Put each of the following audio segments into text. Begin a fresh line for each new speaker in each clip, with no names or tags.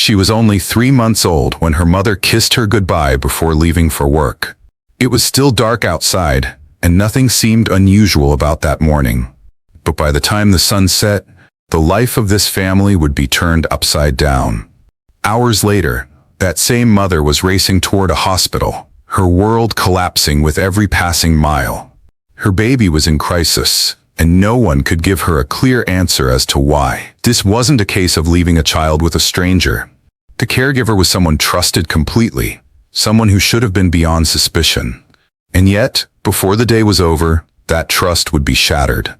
She was only 3 months old when her mother kissed her goodbye before leaving for work. It was still dark outside, and nothing seemed unusual about that morning. But by the time the sun set, the life of this family would be turned upside down. Hours later, that same mother was racing toward a hospital, her world collapsing with every passing mile. Her baby was in crisis, and no one could give her a clear answer as to why. This wasn't a case of leaving a child with a stranger. The caregiver was someone trusted completely, someone who should have been beyond suspicion. And yet, before the day was over, that trust would be shattered.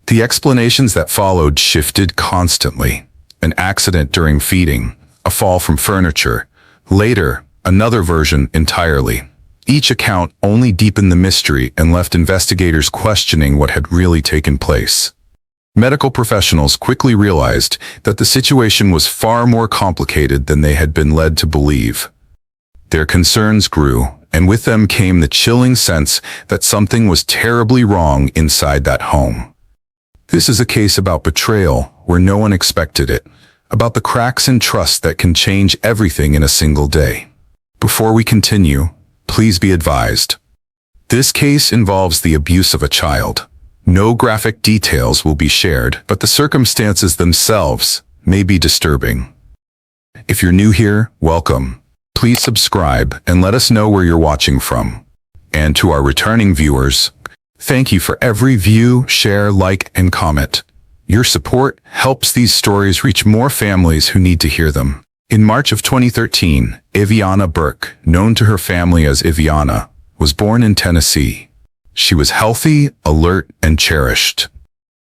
The explanations that followed shifted constantly. An accident during feeding, a fall from furniture, later, another version entirely. Each account only deepened the mystery and left investigators questioning what had really taken place. Medical professionals quickly realized that the situation was far more complicated than they had been led to believe. Their concerns grew, and with them came the chilling sense that something was terribly wrong inside that home. This is a case about betrayal where no one expected it, about the cracks in trust that can change everything in a single day. Before we continue, please be advised. This case involves the abuse of a child. No graphic details will be shared, but the circumstances themselves may be disturbing. If you're new here, welcome. Please subscribe and let us know where you're watching from. And to our returning viewers, thank you for every view, share, like, and comment. Your support helps these stories reach more families who need to hear them. In March of 2013, Iviana Burke, known to her family as Iviana, was born in Tennessee. She was healthy, alert, and cherished.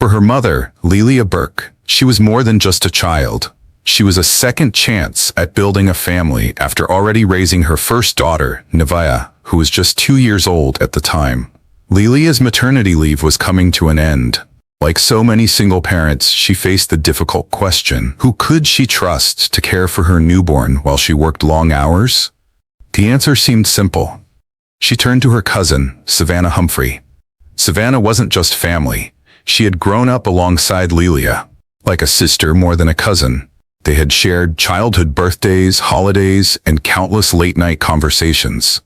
For her mother, Lelia Burke, she was more than just a child. She was a second chance at building a family after already raising her first daughter, Nevaeh, who was just 2 years old at the time. Lelia's maternity leave was coming to an end. Like so many single parents, she faced the difficult question, who could she trust to care for her newborn while she worked long hours? The answer seemed simple. She turned to her cousin, Savannah Humphrey. Savannah wasn't just family. She had grown up alongside Lelia, like a sister more than a cousin. They had shared childhood birthdays, holidays, and countless late-night conversations.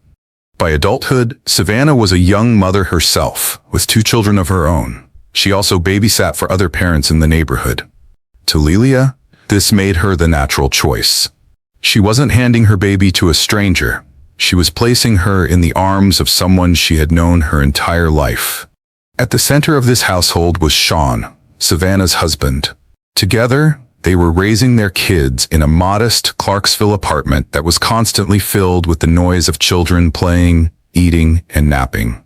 By adulthood, Savannah was a young mother herself, with 2 children of her own. She also babysat for other parents in the neighborhood. To Lelia, this made her the natural choice. She wasn't handing her baby to a stranger. She was placing her in the arms of someone she had known her entire life. At the center of this household was Sean, Savannah's husband. Together, they were raising their kids in a modest Clarksville apartment that was constantly filled with the noise of children playing, eating, and napping.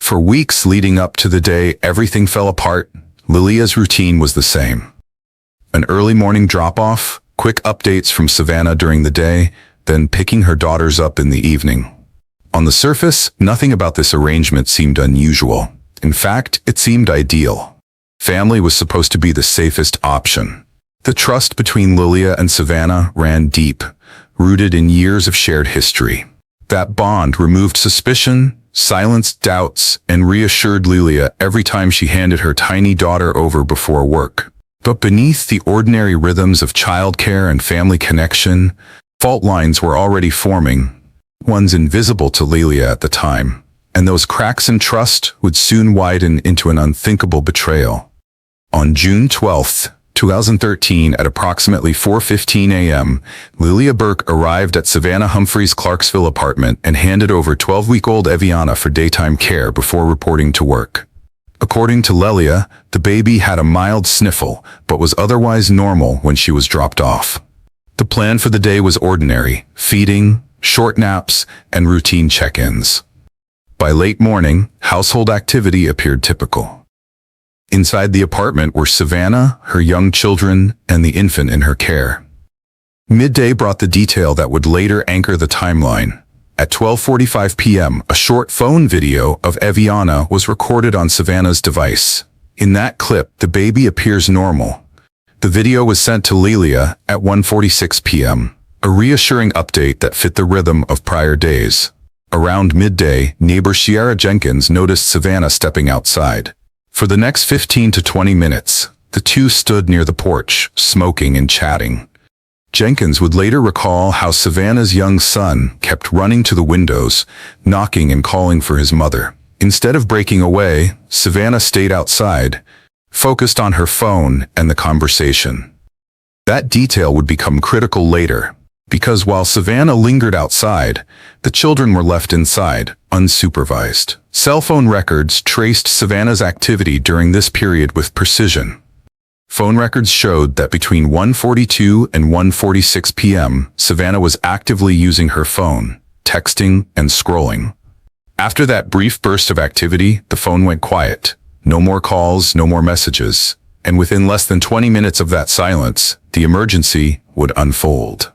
For weeks leading up to the day everything fell apart, Lelia's routine was the same. An early morning drop-off, quick updates from Savannah during the day, then picking her daughters up in the evening. On the surface, nothing about this arrangement seemed unusual. In fact, it seemed ideal. Family was supposed to be the safest option. The trust between Lelia and Savannah ran deep, rooted in years of shared history. That bond removed suspicion, silenced doubts, and reassured Lelia every time she handed her tiny daughter over before work. But beneath the ordinary rhythms of childcare and family connection, fault lines were already forming, ones invisible to Lelia at the time, and those cracks in trust would soon widen into an unthinkable betrayal. On June 12, 2013, at approximately 4:15 a.m., Lelia Burke arrived at Savannah Humphrey's Clarksville apartment and handed over 12-week-old Iviana for daytime care before reporting to work. According to Lelia, the baby had a mild sniffle, but was otherwise normal when she was dropped off. The plan for the day was ordinary: feeding, short naps, and routine check-ins. By late morning, household activity appeared typical. Inside the apartment were Savannah, her young children, and the infant in her care. Midday brought the detail that would later anchor the timeline. At 12:45 p.m., a short phone video of Iviana was recorded on Savannah's device. In that clip, the baby appears normal. The video was sent to Lelia at 1:46 p.m., a reassuring update that fit the rhythm of prior days. Around midday, neighbor Ciara Jenkins noticed Savannah stepping outside. For the next 15 to 20 minutes, the two stood near the porch, smoking and chatting. Jenkins would later recall how Savannah's young son kept running to the windows, knocking and calling for his mother. Instead of breaking away, Savannah stayed outside, focused on her phone and the conversation. That detail would become critical later, because while Savannah lingered outside, the children were left inside, unsupervised. Cell phone records traced Savannah's activity during this period with precision. Phone records showed that between 1:42 and 1:46 p.m., Savannah was actively using her phone, texting and scrolling. After that brief burst of activity, the phone went quiet. No more calls, no more messages. And within less than 20 minutes of that silence, the emergency would unfold.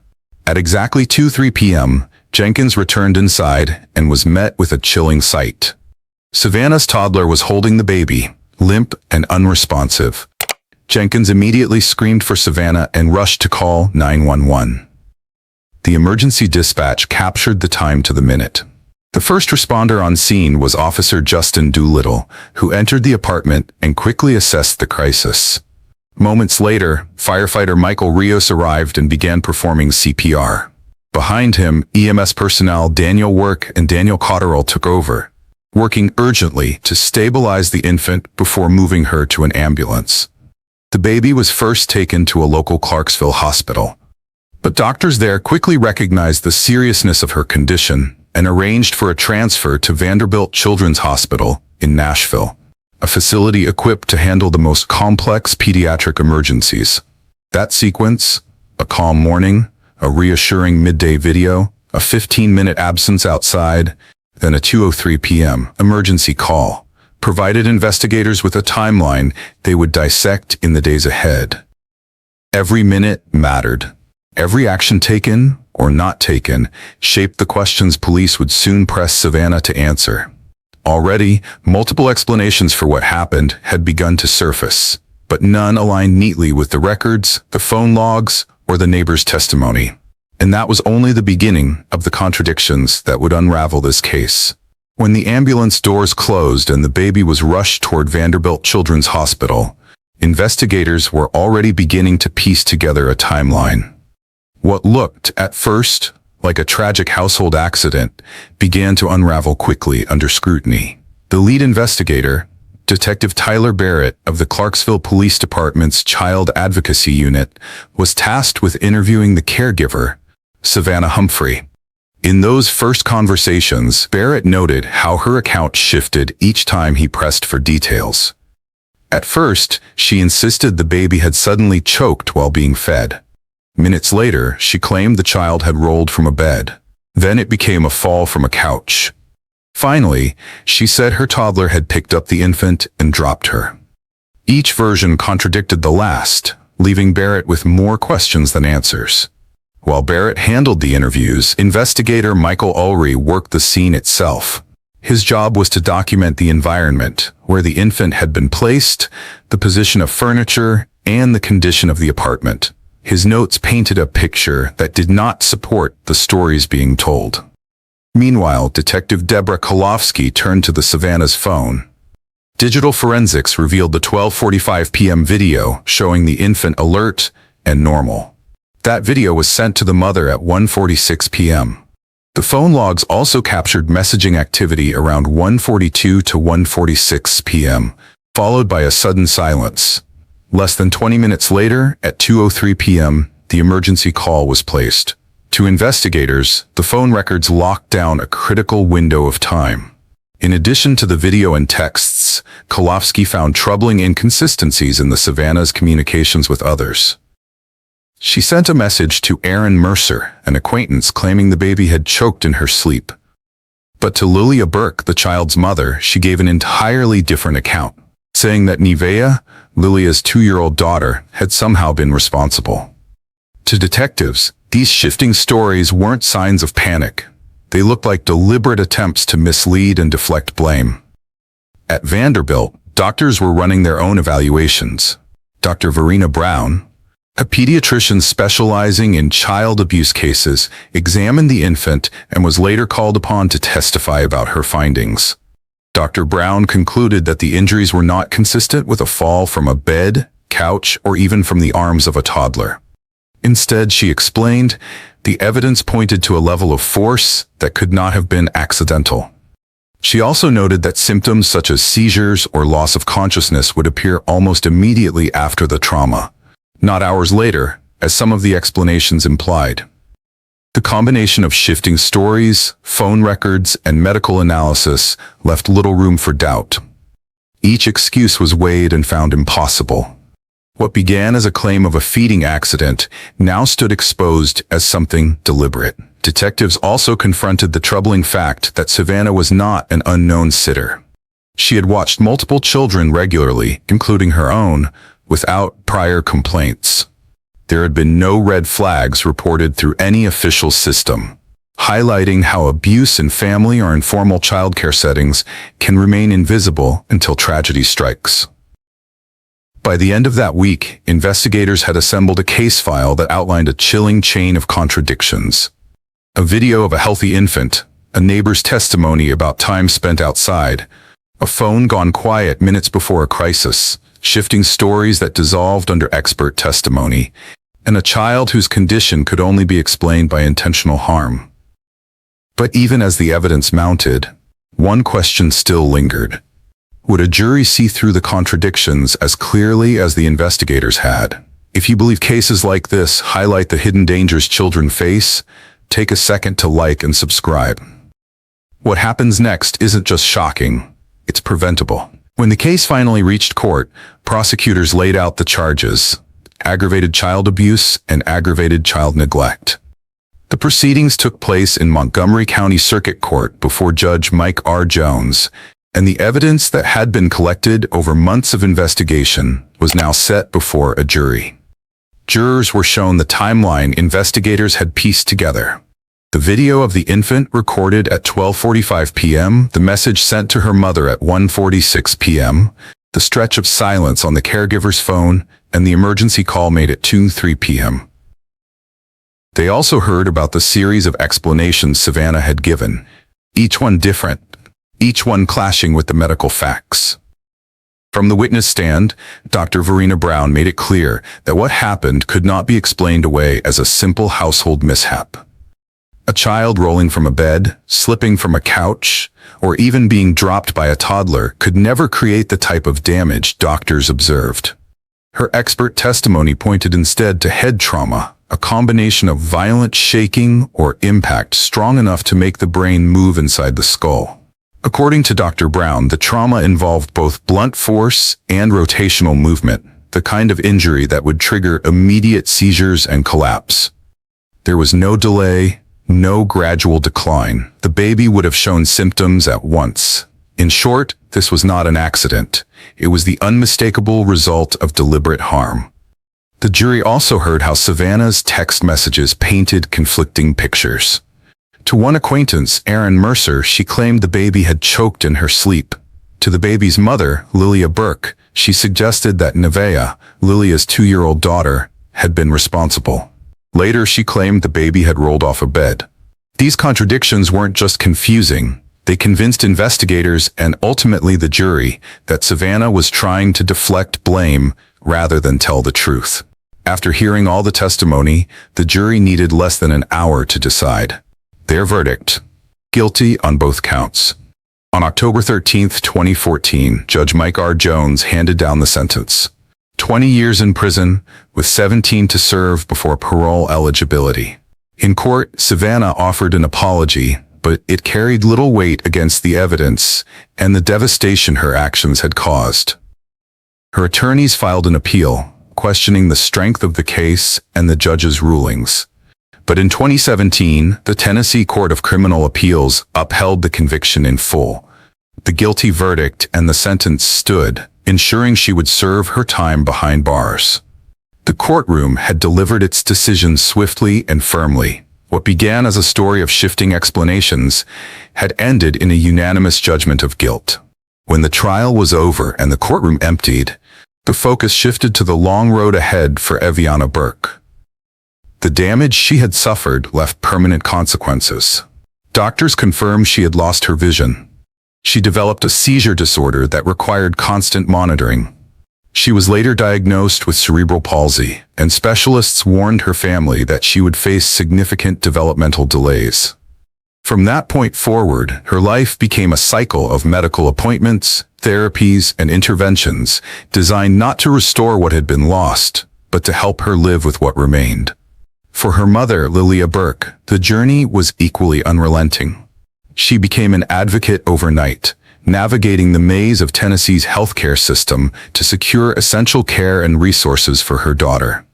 At exactly 2:03 p.m., Jenkins returned inside and was met with a chilling sight. Savannah's toddler was holding the baby, limp and unresponsive. Jenkins immediately screamed for Savannah and rushed to call 911. The emergency dispatch captured the time to the minute. The first responder on scene was Officer Justin Doolittle, who entered the apartment and quickly assessed the crisis. Moments later, firefighter Michael Rios arrived and began performing CPR. Behind him, EMS personnel Daniel Work and Daniel Cotterill took over, working urgently to stabilize the infant before moving her to an ambulance. The baby was first taken to a local Clarksville hospital, but doctors there quickly recognized the seriousness of her condition and arranged for a transfer to Vanderbilt Children's Hospital in Nashville, a facility equipped to handle the most complex pediatric emergencies. That sequence, a calm morning, a reassuring midday video, a 15-minute absence outside, then a 2:03 p.m. emergency call, provided investigators with a timeline they would dissect in the days ahead. Every minute mattered. Every action taken or not taken shaped the questions police would soon press Savannah to answer. Already, multiple explanations for what happened had begun to surface, but none aligned neatly with the records, the phone logs, or the neighbor's testimony. And that was only the beginning of the contradictions that would unravel this case. When the ambulance doors closed and the baby was rushed toward Vanderbilt Children's Hospital, investigators were already beginning to piece together a timeline. What looked, at first, like a tragic household accident began to unravel quickly under scrutiny. The lead investigator, Detective Tyler Barrett of the Clarksville Police Department's Child Advocacy Unit, was tasked with interviewing the caregiver, Savannah Humphrey. In those first conversations, Barrett noted how her account shifted each time he pressed for details. At first, she insisted the baby had suddenly choked while being fed. Minutes later, she claimed the child had rolled from a bed. Then it became a fall from a couch. Finally, she said her toddler had picked up the infant and dropped her. Each version contradicted the last, leaving Barrett with more questions than answers. While Barrett handled the interviews, investigator Michael Ulrey worked the scene itself. His job was to document the environment, where the infant had been placed, the position of furniture, and the condition of the apartment. His notes painted a picture that did not support the stories being told. Meanwhile, Detective Deborah Kolofsky turned to the Savannah's phone. Digital forensics revealed the 12:45 p.m. video showing the infant alert and normal. That video was sent to the mother at 1:46 p.m. The phone logs also captured messaging activity around 1:42 to 1:46 p.m., followed by a sudden silence. Less than 20 minutes later, at 2:03 p.m., the emergency call was placed. To investigators, the phone records locked down a critical window of time. In addition to the video and texts, Kolofsky found troubling inconsistencies in the Savannah's communications with others. She sent a message to Aaron Mercer, an acquaintance, claiming the baby had choked in her sleep. But to Lilia Burke, the child's mother, she gave an entirely different account, saying that Nevea, Lilia's 2-year-old daughter, had somehow been responsible. To detectives, these shifting stories weren't signs of panic. They looked like deliberate attempts to mislead and deflect blame. At Vanderbilt, doctors were running their own evaluations. Dr. Verena Brown, a pediatrician specializing in child abuse cases, examined the infant and was later called upon to testify about her findings. Dr. Brown concluded that the injuries were not consistent with a fall from a bed, couch, or even from the arms of a toddler. Instead, she explained, the evidence pointed to a level of force that could not have been accidental. She also noted that symptoms such as seizures or loss of consciousness would appear almost immediately after the trauma, not hours later, as some of the explanations implied. The combination of shifting stories, phone records, and medical analysis left little room for doubt. Each excuse was weighed and found impossible. What began as a claim of a feeding accident now stood exposed as something deliberate. Detectives also confronted the troubling fact that Savannah was not an unknown sitter. She had watched multiple children regularly, including her own, without prior complaints. There had been no red flags reported through any official system, highlighting how abuse in family or informal childcare settings can remain invisible until tragedy strikes. By the end of that week, investigators had assembled a case file that outlined a chilling chain of contradictions. A video of a healthy infant, a neighbor's testimony about time spent outside, a phone gone quiet minutes before a crisis, shifting stories that dissolved under expert testimony, and a child whose condition could only be explained by intentional harm. But even as the evidence mounted, one question still lingered. Would a jury see through the contradictions as clearly as the investigators had? If you believe cases like this highlight the hidden dangers children face, take a second to like and subscribe. What happens next isn't just shocking, it's preventable. When the case finally reached court, prosecutors laid out the charges: aggravated child abuse and aggravated child neglect. The proceedings took place in Montgomery County Circuit Court before Judge Mike R. Jones, and the evidence that had been collected over months of investigation was now set before a jury. Jurors were shown the timeline investigators had pieced together. The video of the infant recorded at 12:45 p.m., the message sent to her mother at 1:46 p.m., the stretch of silence on the caregiver's phone, and the emergency call made at 2:03 p.m. They also heard about the series of explanations Savannah had given, each one different, each one clashing with the medical facts. From the witness stand, Dr. Verena Brown made it clear that what happened could not be explained away as a simple household mishap. A child rolling from a bed, slipping from a couch, or even being dropped by a toddler could never create the type of damage doctors observed. Her expert testimony pointed instead to head trauma, a combination of violent shaking or impact strong enough to make the brain move inside the skull. According to Dr. Brown, the trauma involved both blunt force and rotational movement, the kind of injury that would trigger immediate seizures and collapse. There was no delay, no gradual decline. The baby would have shown symptoms at once. In short, this was not an accident. It was the unmistakable result of deliberate harm. The jury also heard how Savannah's text messages painted conflicting pictures. To one acquaintance, Aaron Mercer, she claimed the baby had choked in her sleep. To the baby's mother, Lilia Burke, she suggested that Nevaeh, Lilia's 2-year-old daughter, had been responsible. Later, she claimed the baby had rolled off a bed. These contradictions weren't just confusing. They convinced investigators and ultimately the jury that Savannah was trying to deflect blame rather than tell the truth. After hearing all the testimony, the jury needed less than an hour to decide. Their verdict: guilty on both counts. On October 13, 2014, Judge Mike R. Jones handed down the sentence. 20 years in prison, with 17 to serve before parole eligibility. In court, Savannah offered an apology, but it carried little weight against the evidence and the devastation her actions had caused. Her attorneys filed an appeal, questioning the strength of the case and the judge's rulings. But in 2017, the Tennessee Court of Criminal Appeals upheld the conviction in full. The guilty verdict and the sentence stood, ensuring she would serve her time behind bars. The courtroom had delivered its decision swiftly and firmly. What began as a story of shifting explanations had ended in a unanimous judgment of guilt. When the trial was over and the courtroom emptied, the focus shifted to the long road ahead for Eviana Burke. The damage she had suffered left permanent consequences. Doctors confirmed she had lost her vision. She developed a seizure disorder that required constant monitoring. She was later diagnosed with cerebral palsy, and specialists warned her family that she would face significant developmental delays. From that point forward, her life became a cycle of medical appointments, therapies, and interventions designed not to restore what had been lost, but to help her live with what remained. For her mother, Lilia Burke, the journey was equally unrelenting. She became an advocate overnight, navigating the maze of Tennessee's healthcare system to secure essential care and resources for her daughter.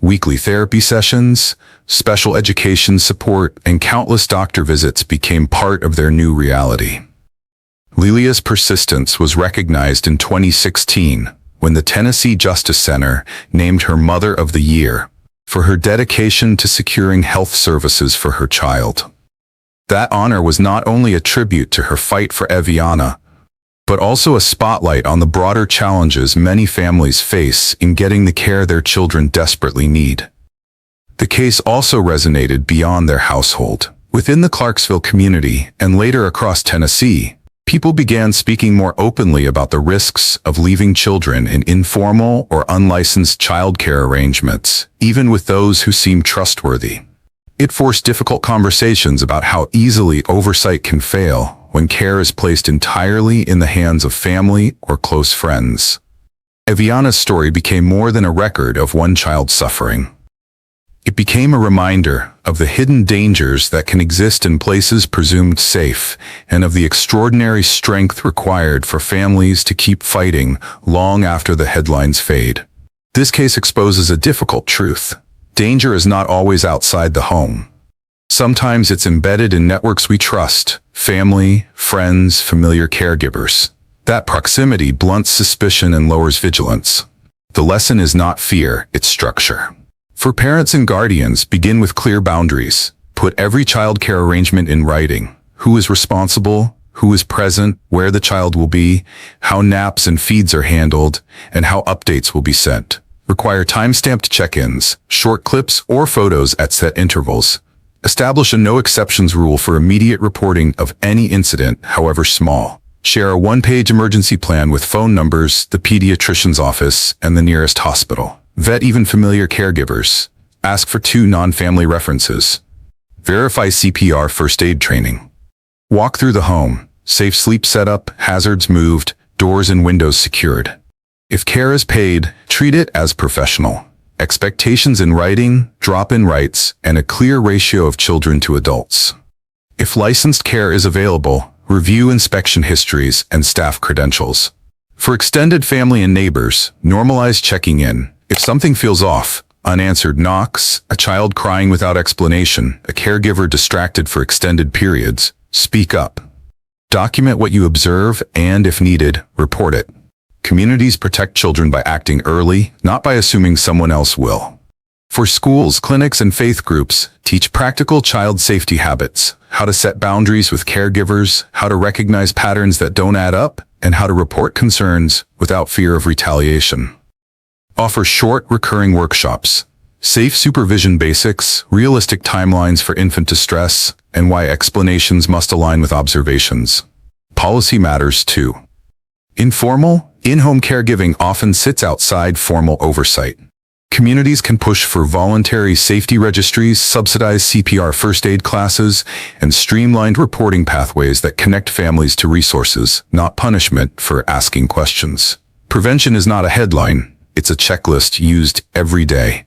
Weekly therapy sessions, special education support, and countless doctor visits became part of their new reality. Lilia's persistence was recognized in 2016 when the Tennessee Justice Center named her Mother of the Year for her dedication to securing health services for her child. That honor was not only a tribute to her fight for Eviana, but also a spotlight on the broader challenges many families face in getting the care their children desperately need. The case also resonated beyond their household. Within the Clarksville community and later across Tennessee, people began speaking more openly about the risks of leaving children in informal or unlicensed childcare arrangements, even with those who seemed trustworthy. It forced difficult conversations about how easily oversight can fail when care is placed entirely in the hands of family or close friends. Eviana's story became more than a record of one child's suffering. It became a reminder of the hidden dangers that can exist in places presumed safe, and of the extraordinary strength required for families to keep fighting long after the headlines fade. This case exposes a difficult truth. Danger is not always outside the home. Sometimes it's embedded in networks we trust, family, friends, familiar caregivers. That proximity blunts suspicion and lowers vigilance. The lesson is not fear, it's structure. For parents and guardians, begin with clear boundaries. Put every child care arrangement in writing. Who is responsible, who is present, where the child will be, how naps and feeds are handled, and how updates will be sent. Require time-stamped check-ins, short clips or photos at set intervals. Establish a no-exceptions rule for immediate reporting of any incident, however small. Share a one-page emergency plan with phone numbers, the pediatrician's office, and the nearest hospital. Vet even familiar caregivers. Ask for 2 non-family references. Verify CPR first aid training. Walk through the home. Safe sleep setup, hazards moved, doors and windows secured. If care is paid, treat it as professional. Expectations in writing, drop-in rights, and a clear ratio of children to adults. If licensed care is available, review inspection histories and staff credentials. For extended family and neighbors, normalize checking in. If something feels off, unanswered knocks, a child crying without explanation, a caregiver distracted for extended periods, speak up. Document what you observe and, if needed, report it. Communities protect children by acting early, not by assuming someone else will. For schools, clinics, and faith groups, teach practical child safety habits, how to set boundaries with caregivers, how to recognize patterns that don't add up, and how to report concerns without fear of retaliation. Offer short, recurring workshops, safe supervision basics, realistic timelines for infant distress, and why explanations must align with observations. Policy matters too. Informal, in-home caregiving often sits outside formal oversight. Communities can push for voluntary safety registries, subsidized CPR first aid classes, and streamlined reporting pathways that connect families to resources, not punishment for asking questions. Prevention is not a headline, it's a checklist used every day.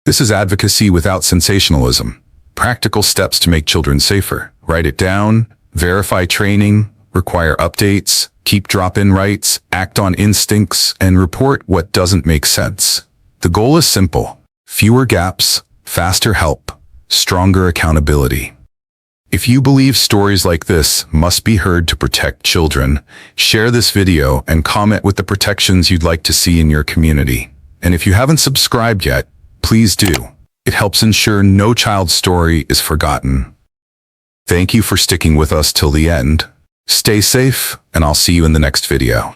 This is advocacy without sensationalism. Practical steps to make children safer. Write it down, verify training, require updates, keep drop-in rights, act on instincts, and report what doesn't make sense. The goal is simple: fewer gaps, faster help, stronger accountability. If you believe stories like this must be heard to protect children, share this video and comment with the protections you'd like to see in your community. And if you haven't subscribed yet, please do. It helps ensure no child's story is forgotten. Thank you for sticking with us till the end. Stay safe, and I'll see you in the next video.